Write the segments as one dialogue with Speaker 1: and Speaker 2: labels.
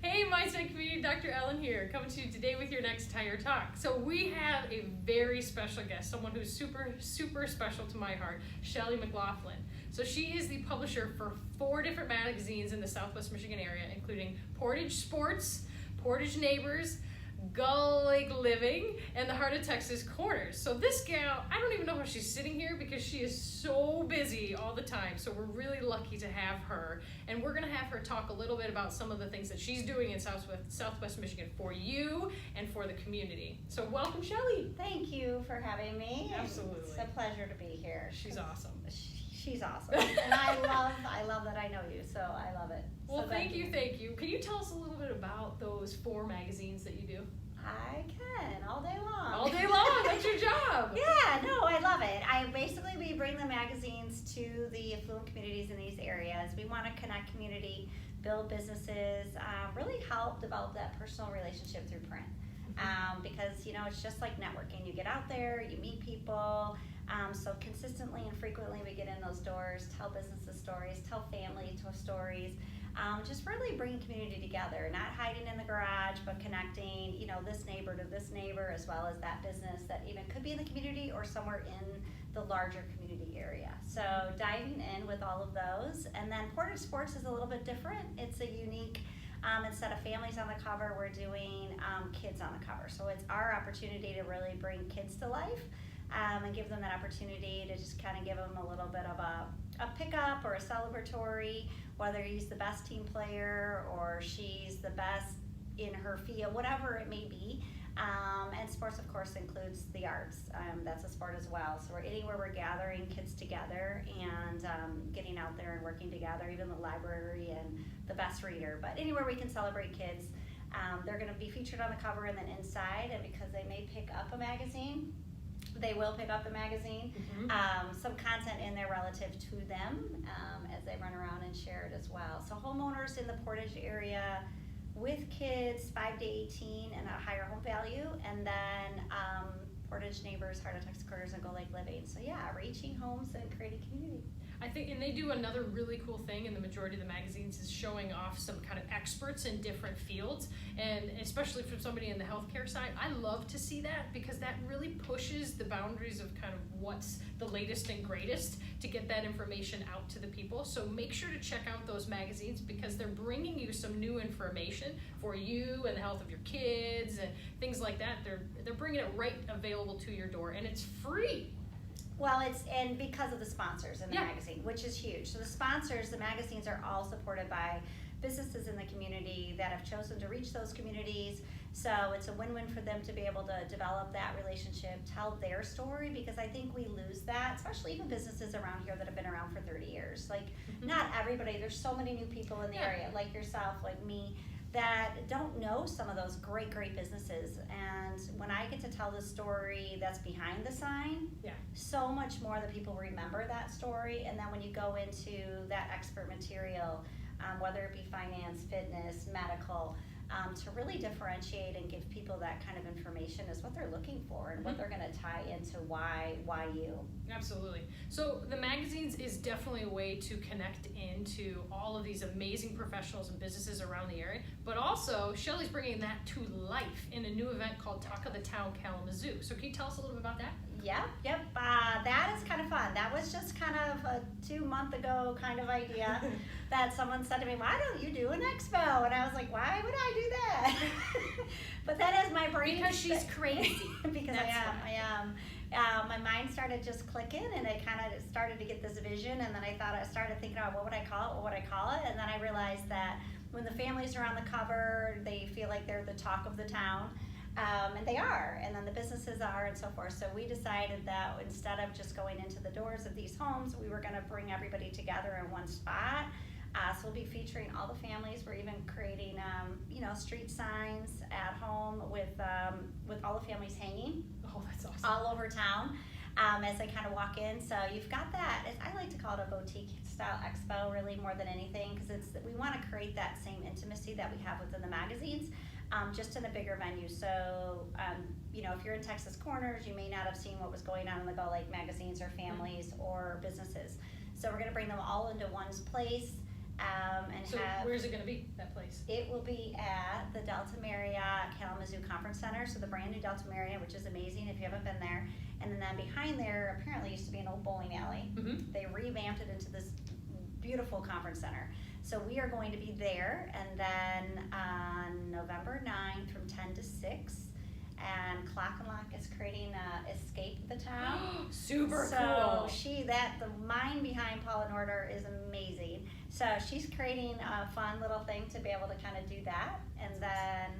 Speaker 1: Hey, MindSet community, Dr. Ellen here, coming to you today with your next Tire Talk. So we have a very special guest, someone who's super, super special to my heart, Shelley McLaughlin. So she is the publisher for 4 different magazines in the Southwest Michigan area, including Portage Sports, Portage Neighbors, Gull Lake Living, and the Heart of Texas Corners. So this gal, I don't even know how she's sitting here because she is so busy all the time. So we're really lucky to have her. And we're going to have her talk a little bit about some of the things that she's doing in Southwest Michigan for you and for the community. So welcome, Shelley.
Speaker 2: Thank you for having me.
Speaker 1: Absolutely.
Speaker 2: It's a pleasure to be here.
Speaker 1: She's awesome.
Speaker 2: She's awesome. And I love that I know you, so I love it.
Speaker 1: Well,
Speaker 2: so
Speaker 1: thank you. Can you tell us a little bit about those 4 magazines that you do?
Speaker 2: I can, all day long.
Speaker 1: All day long, that's your job.
Speaker 2: Yeah, no, I love it. We bring the magazines to the affluent communities in these areas. We want to connect community, build businesses, really help develop that personal relationship through print. Because, it's just like networking. You get out there, you meet people. So consistently and frequently we get in those doors, tell businesses stories, tell family stories, just really bringing community together, not hiding in the garage, but connecting, this neighbor to this neighbor, as well as that business that even could be in the community or somewhere in the larger community area. So diving in with all of those. And then Portage Sports is a little bit different. It's a unique, instead of families on the cover, we're doing kids on the cover. So it's our opportunity to really bring kids to life. And give them that opportunity to just kind of give them a little bit of a pickup or a celebratory, whether he's the best team player or she's the best in her field, whatever it may be. And sports, of course, includes the arts. That's a sport as well. So anywhere we're gathering kids together and getting out there and working together, even the library and the best reader. But anywhere we can celebrate kids, they're going to be featured on the cover and then inside. And because they may pick up a magazine, they will pick up the magazine, some content in there relative to them as they run around and share it as well. So homeowners in the Portage area with kids 5 to 18 and a higher home value, and then Portage Neighbors, Heart of Texas Corners, and Gull Lake Living. So yeah, reaching homes and creating community.
Speaker 1: I think, and they do another really cool thing in the majority of the magazines is showing off some kind of experts in different fields, and especially from somebody in the healthcare side, I love to see that because that really pushes the boundaries of kind of what's the latest and greatest to get that information out to the people. So make sure to check out those magazines because they're bringing you some new information for you and the health of your kids and things like that. They're bringing it right available to your door, and it's free.
Speaker 2: Well, and because of the sponsors in the magazine, which is huge. So the magazines are all supported by businesses in the community that have chosen to reach those communities. So it's a win-win for them to be able to develop that relationship, tell their story, because I think we lose that, especially even businesses around here that have been around for 30 years. Like, not everybody, there's so many new people in the area, like yourself, like me, that don't know some of those great businesses. And when I get to tell the story that's behind the sign, so much more that people remember that story. And then when you go into that expert material, whether it be finance, fitness, medical, to really differentiate and give people that kind of information is what they're looking for and what they're going to tie into why you.
Speaker 1: Absolutely. So the magazines is definitely a way to connect into all of these amazing professionals and businesses around the area, but also Shelley's bringing that to life in a new event called Talk of the Town Kalamazoo. So can you tell us a little bit about that?
Speaker 2: Yep. That is kind of fun. That was just kind of a 2 month ago kind of idea that someone said to me, why don't you do an expo? And I was like, why would I do that? But that is my brain.
Speaker 1: Because she's crazy.
Speaker 2: Because I am. My mind started just clicking, and I kind of started to get this vision, and then I started thinking, what would I call it? And then I realized that when the families are on the cover, they feel like they're the talk of the town. And they are, and then the businesses are, and so forth. So we decided that instead of just going into the doors of these homes, we were going to bring everybody together in one spot. So we'll be featuring all the families. We're even creating, street signs at home with all the families hanging.
Speaker 1: Oh, that's awesome!
Speaker 2: All over town as they kind of walk in. So you've got that. I like to call it a boutique style expo, really more than anything, because we want to create that same intimacy that we have within the magazines. Just in a bigger venue. So, if you're in Texas Corners, you may not have seen what was going on in the Gull Lake magazines or families or businesses. So we're going to bring them all into one place.
Speaker 1: So where's it going to be, that place?
Speaker 2: It will be at the Delta Marriott Kalamazoo Conference Center, so the brand new Delta Marriott, which is amazing if you haven't been there. And then behind there apparently used to be an old bowling alley.
Speaker 1: Mm-hmm.
Speaker 2: They revamped it into this beautiful conference center. So we are going to be there, and then on November 9th from 10 to 6. And Clock and Lock is creating Escape the Town.
Speaker 1: Super
Speaker 2: cool.
Speaker 1: So
Speaker 2: the mind behind Paula Norder is amazing. So she's creating a fun little thing to be able to kind of do that. And then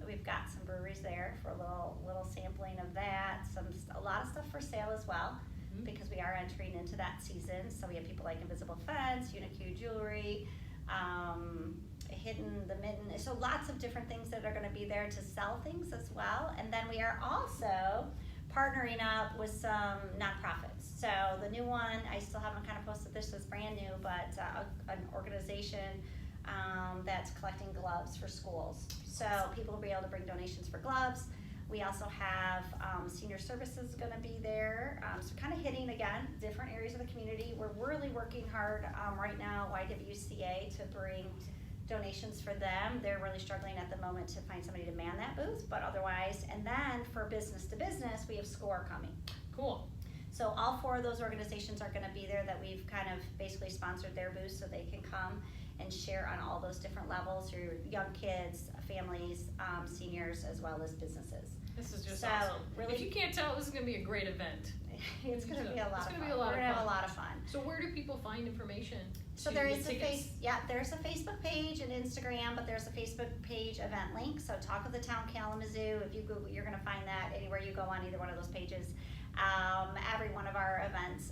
Speaker 2: we've got some breweries there for a little sampling of that. A lot of stuff for sale as well, because we are entering into that season. So we have people like Invisible Fence, Unique Jewelry, Hidden the Mitten. So lots of different things that are going to be there to sell things as well. And then we are also partnering up with some nonprofits. So the new one, I still haven't kind of posted this, it's brand new, but an organization that's collecting gloves for schools. So people will be able to bring donations for gloves. We also have senior services going to be there. So kind of hitting, again, different areas of the community. We're really working hard right now, YWCA, to bring donations for them. They're really struggling at the moment to find somebody to man that booth, but otherwise, and then for business to business, we have SCORE coming.
Speaker 1: Cool.
Speaker 2: So all 4 of those organizations are going to be there that we've kind of basically sponsored their booth so they can come and share on all those different levels, your young kids, families, seniors, as well as businesses.
Speaker 1: This is just awesome.
Speaker 2: Really,
Speaker 1: if you can't tell, this is going to be a great event.
Speaker 2: It's going to be a lot of fun.
Speaker 1: We're going to have
Speaker 2: a lot of fun.
Speaker 1: So where do people find information?
Speaker 2: So there is there's a Facebook page and Instagram, but there's a Facebook page event link. So Talk of the Town Kalamazoo. If you Google, you're going to find that anywhere you go on either one of those pages. Every one of our events,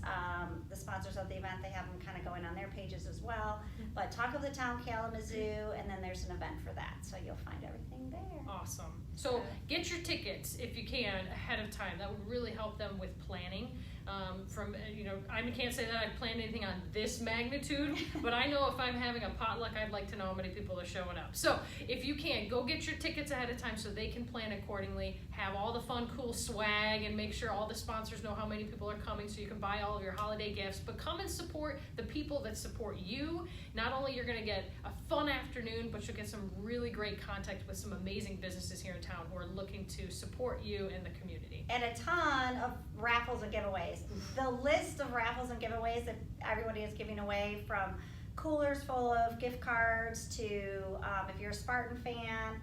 Speaker 2: the sponsors of the event, they have them kind of going on their pages as well. But Talk of the Town Kalamazoo, and then there's an event for that. So you'll find everything there.
Speaker 1: Awesome. So get your tickets if you can ahead of time. That would really help them with planning. I can't say that I've planned anything on this magnitude, but I know if I'm having a potluck, I'd like to know how many people are showing up. So if you can, go get your tickets ahead of time so they can plan accordingly, have all the fun, cool swag, and make sure all the sponsors know how many people are coming so you can buy all of your holiday gifts. But come and support the people that support you. Not only you're going to get a fun afternoon, but you'll get some really great contact with some amazing businesses here in town who are looking to support you and the community.
Speaker 2: And a ton of raffles and giveaways. The list of raffles and giveaways that everybody is giving away, from coolers full of gift cards to, if you're a Spartan fan,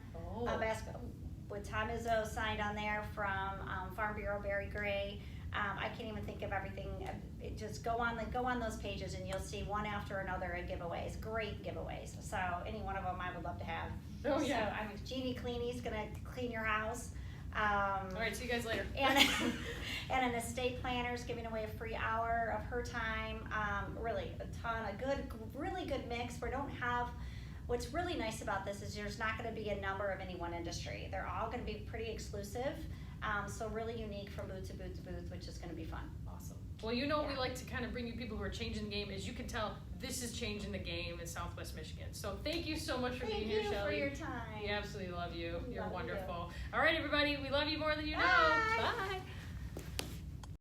Speaker 2: with Tom Izzo signed on there from Farm Bureau Barry Gray. I can't even think of everything. Just go on those pages and you'll see one after another of giveaways. Great giveaways. So any one of them I would love to have.
Speaker 1: Oh yeah.
Speaker 2: So Jeannie Cleanie's gonna clean your house.
Speaker 1: All right, see you guys later.
Speaker 2: And an estate planner is giving away a free hour of her time. Really really good mix. We don't have. What's really nice about this is there's not going to be a number of any one industry. They're all going to be pretty exclusive. So really unique from booth to booth to booth, which is going to be fun.
Speaker 1: Awesome. Well, we like to kind of bring you people who are changing the game. As you can tell, this is changing the game in Southwest Michigan. So thank you so much for being here, Shelley.
Speaker 2: Thank you for your time.
Speaker 1: We absolutely love you. You're wonderful.
Speaker 2: You.
Speaker 1: All right, everybody. We love you more than you know.
Speaker 2: Bye.
Speaker 1: Bye.